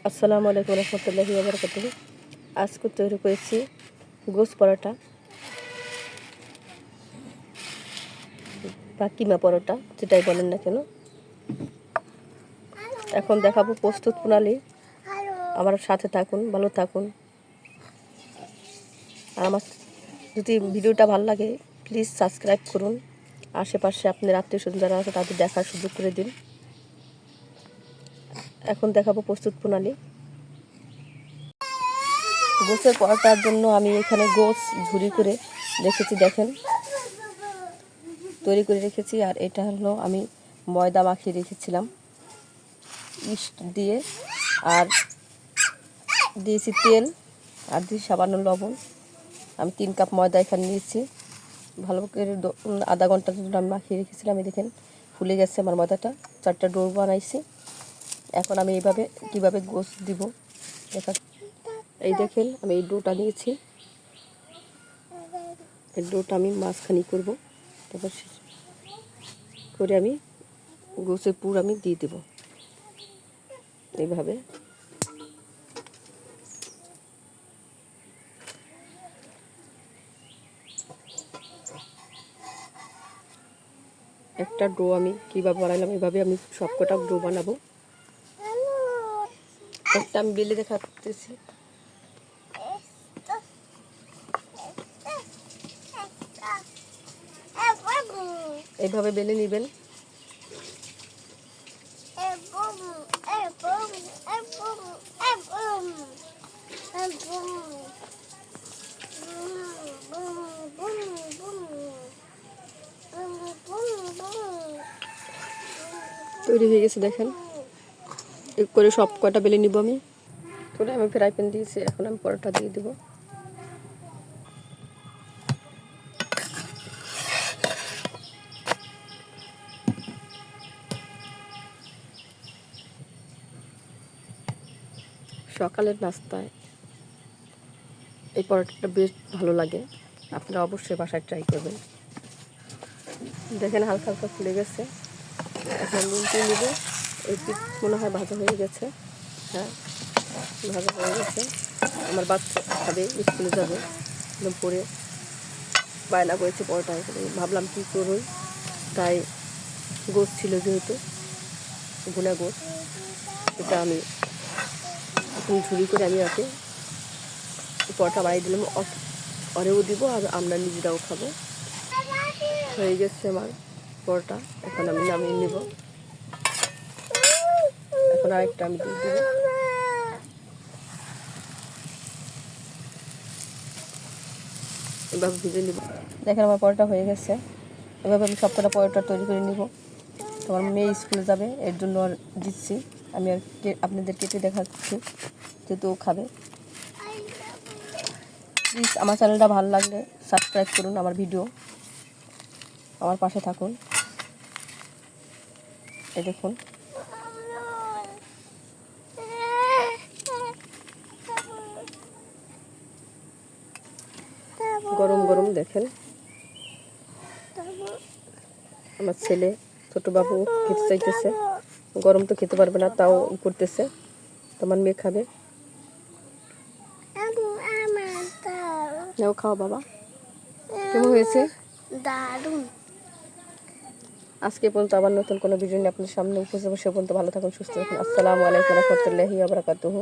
আসসালামু আলাইকুম রহমতুল্লাহি ওয়া বারাকাতুহু। আজকে তৈরি করেছি গোস পরোটা বা কিমা পরোটা, যেটাই বলেন না কেন। এখন দেখাবো প্রস্তুত প্রণালী। আমার সাথে থাকুন, ভালো থাকুন। আর আমার যদি ভিডিওটা ভালো লাগে প্লিজ সাবস্ক্রাইব করুন। আশেপাশে আপনার আত্মীয় স্বজন যারা আছে তাদের দেখার সুযোগ করে দিন। এখন দেখাবো প্রস্তুত প্রণালী। গোসের পরোটার জন্য আমি এখানে গোস ঝুরি করে রেখেছি, দেখেন তৈরি করে রেখেছি। আর এটা হলো আমি ময়দা মাখিয়ে রেখেছিলাম ইস্ট দিয়ে, আর দিয়েছি তেল, আর দিয়েছি সামান্য লবণ। আমি 3 কাপ ময়দা এখানে নিয়েছি। ভালো করে আধা ঘন্টার জন্য আমি মাখিয়ে রেখেছিলাম। এই দেখেন ফুলে গেছে আমার ময়দাটা। 4টা ডো বানাইছি। এখন আমি এইভাবে কীভাবে গোস দিব দেখা। এই দেখেন আমি এই ডোটা নিয়েছি। এই ডোটা আমি মাঝখানি করব, তারপর করে আমি গোসের পুর আমি দিয়ে দেব এইভাবে। একটা ডো আমি কীভাবে বানালাম, এইভাবে আমি সবকটা ডো বানাবো। একটা আমি বেলে দেখাতেছি। এইভাবে বেলে নেবেন। তৈরি হয়ে গেছে দেখেন। এক করে সব কটা বেলে নিব আমি। করে আমি ফ্রাই প্যান দিয়েছি, এখন আমি পরোটা দিয়ে দেবো। সকালের নাস্তায় এই পরোটাটা বেশ ভালো লাগে, আপনারা অবশ্যই বাসায় ট্রাই করবেন। দেখেন হালকা হালকা ফুলে গেছে। এখন উল্টে নিব। এই পিঠ মনে হয় ভাজা হয়ে গেছে। হ্যাঁ, ভাজা হয়ে গেছে। আমার বাচ্চা খাবে, স্কুলে যাবে, একদম পরে বায়না করেছে পরোটা। ভাবলাম কী করুন, তাই গোস ছিল যেহেতু ভুনা গোস, এটা আমি এখন ঝুরি করে আমি ওকে পরোটা বানিয়ে দিলাম। ওরেও দিব আর আমরা নিজেরাও খাবো। হয়ে গেছে আমার পরোটা, এখন আমি নামিয়ে নেব। এখন আরেকটা আমি দিয়ে দেবো। এভাবে ভেজে নেব। দেখেন আমার পরোটা হয়ে গেছে। এভাবে আমি সবকটা পরোটা তৈরি করে নিব। তোমার মেয়ে স্কুলে যাবে, এর জন্য আর দিচ্ছি আমি, আর আপনাদের কেটে দেখাচ্ছি যেহেতু ও খাবে। প্লিজ আমার চ্যানেলটা ভালো লাগলে সাবস্ক্রাইব করুন, আমার ভিডিও আমার পাশে থাকুন। এই দেখুন গরম গরম, দেখেন আমার ছেলে ছোট বাবু খেতে চাইতেছে। গরম তো খেতে পারবে না, তাও করতেছে। তোমার মেয়ে খাবে, নাও খাও বাবা। কেমন হয়েছে? দারুণ। আজকে পর্যন্ত আবার নতুন কোনো ভিডিও নিয়ে আপনার সামনে উপস্থিত হবো। সে পর্যন্ত ভালো থাকুন, সুস্থ থাকুন। আসসালামু আলাইকুম রহমতুল্লাহি ওয়া বারাকাতুহু।